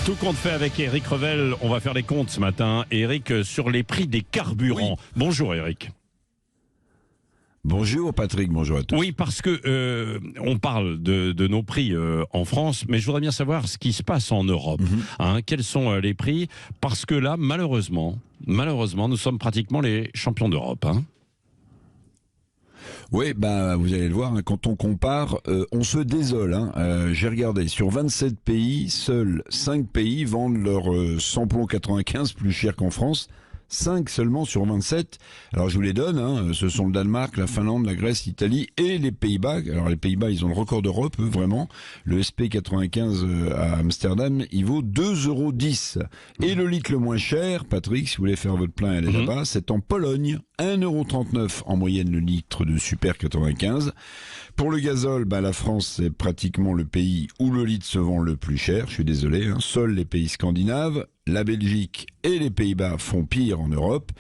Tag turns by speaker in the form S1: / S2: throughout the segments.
S1: Tout compte fait avec Eric Revel. On va faire les comptes ce matin. Eric, sur les prix des carburants. Oui. Bonjour Eric.
S2: Bonjour Patrick, bonjour à tous.
S1: Oui, parce que on parle de nos prix en France, mais je voudrais bien savoir ce qui se passe en Europe. Quels sont les prix? Parce que là, malheureusement, nous sommes pratiquement les champions d'Europe.
S2: Oui, vous allez le voir, quand on compare, on se désole. J'ai regardé, sur 27 pays, seuls 5 pays vendent leur samplon 95 plus cher qu'en France. 5 seulement sur 27. Alors je vous les donne, ce sont le Danemark, la Finlande, la Grèce, l'Italie et les Pays-Bas. Alors les Pays-Bas, ils ont le record d'Europe, eux, vraiment. Le SP95 à Amsterdam, il vaut 2,10 €. Et le litre le moins cher, Patrick, si vous voulez faire votre plein et aller là-bas, c'est en Pologne, 1,39 € en moyenne le litre de Super 95. Pour le gazole, la France, c'est pratiquement le pays où le litre se vend le plus cher. Je suis désolé, seuls les pays scandinaves, la Belgique et les Pays-Bas font pire en Europe.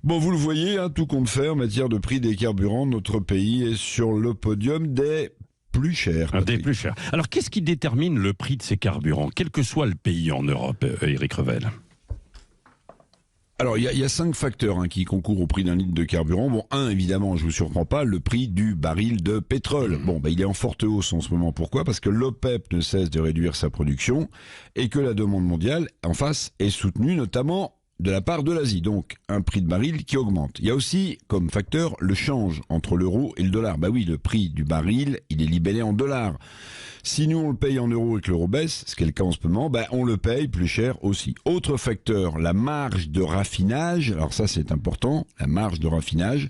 S2: Bon, vous le voyez, tout compte fait en matière de prix des carburants, notre pays est sur le podium des plus chers.
S1: Des plus chers. Alors, qu'est-ce qui détermine le prix de ces carburants, quel que soit le pays en Europe, Eric Revel?
S2: Alors, il y a 5 facteurs qui concourent au prix d'un litre de carburant. Bon, évidemment, je vous surprends pas, le prix du baril de pétrole. Bon, il est en forte hausse en ce moment. Pourquoi? Parce que l'OPEP ne cesse de réduire sa production et que la demande mondiale, en face, est soutenue notamment de la part de l'Asie. Donc, un prix de baril qui augmente. Il y a aussi, comme facteur, le change entre l'euro et le dollar. Oui, le prix du baril, il est libellé en dollars. Si nous, on le paye en euros et que l'euro baisse, ce qui est le cas en ce moment, on le paye plus cher aussi. Autre facteur, la marge de raffinage. Alors ça, c'est important, la marge de raffinage,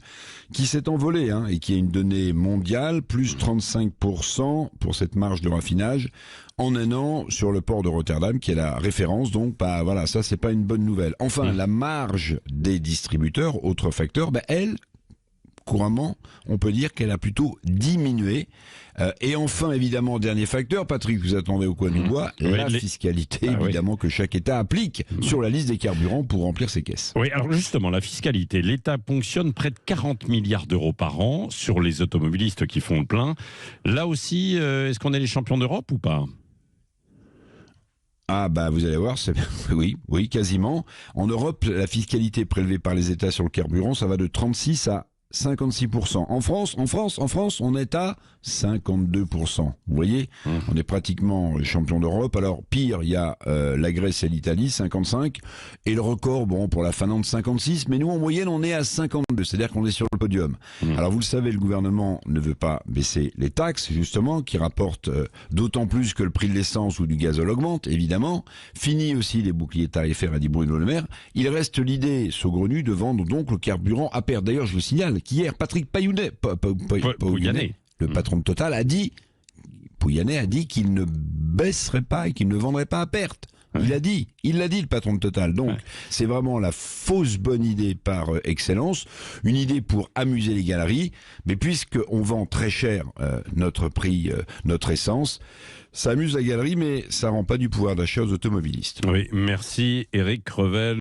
S2: qui s'est envolée, et qui est une donnée mondiale, plus 35% pour cette marge de raffinage en un an sur le port de Rotterdam, qui est la référence. Donc, voilà, ça, c'est pas une bonne nouvelle. Enfin, la marge des distributeurs, autre facteur, elle, couramment, on peut dire qu'elle a plutôt diminué. Et enfin, évidemment, dernier facteur, Patrick, vous attendez au coin du bois, la fiscalité, évidemment, que chaque État applique sur la liste des carburants pour remplir ses caisses.
S1: Oui, alors justement, la fiscalité, l'État ponctionne près de 40 milliards d'euros par an sur les automobilistes qui font le plein. Là aussi, est-ce qu'on est les champions d'Europe ou pas ?
S2: Vous allez voir, oui, quasiment. En Europe, la fiscalité prélevée par les États sur le carburant, ça va de 36 à 56%. En France, on est à 52%. Vous voyez, on est pratiquement champion d'Europe. Alors, pire, il y a la Grèce et l'Italie, 55. Et le record, pour la Finlande, 56. Mais nous, en moyenne, on est à 52. C'est-à-dire qu'on est sur le podium. Alors, vous le savez, le gouvernement ne veut pas baisser les taxes, justement, qui rapportent d'autant plus que le prix de l'essence ou du gazole augmente, évidemment. Fini aussi les boucliers tarifaires, a dit Bruno Le Maire. Il reste l'idée saugrenue de vendre donc le carburant à perte. D'ailleurs, je vous signale qu'hier, Patrick Pouyanné, le patron de Total, a dit qu'il ne baisserait pas et qu'il ne vendrait pas à perte. Il l'a dit, le patron de Total. Donc, c'est vraiment la fausse bonne idée par excellence, une idée pour amuser les galeries. Mais puisqu'on vend très cher notre prix, notre essence, ça amuse la galerie, mais ça rend pas du pouvoir d'achat aux automobilistes.
S1: Oui, merci Eric Revel.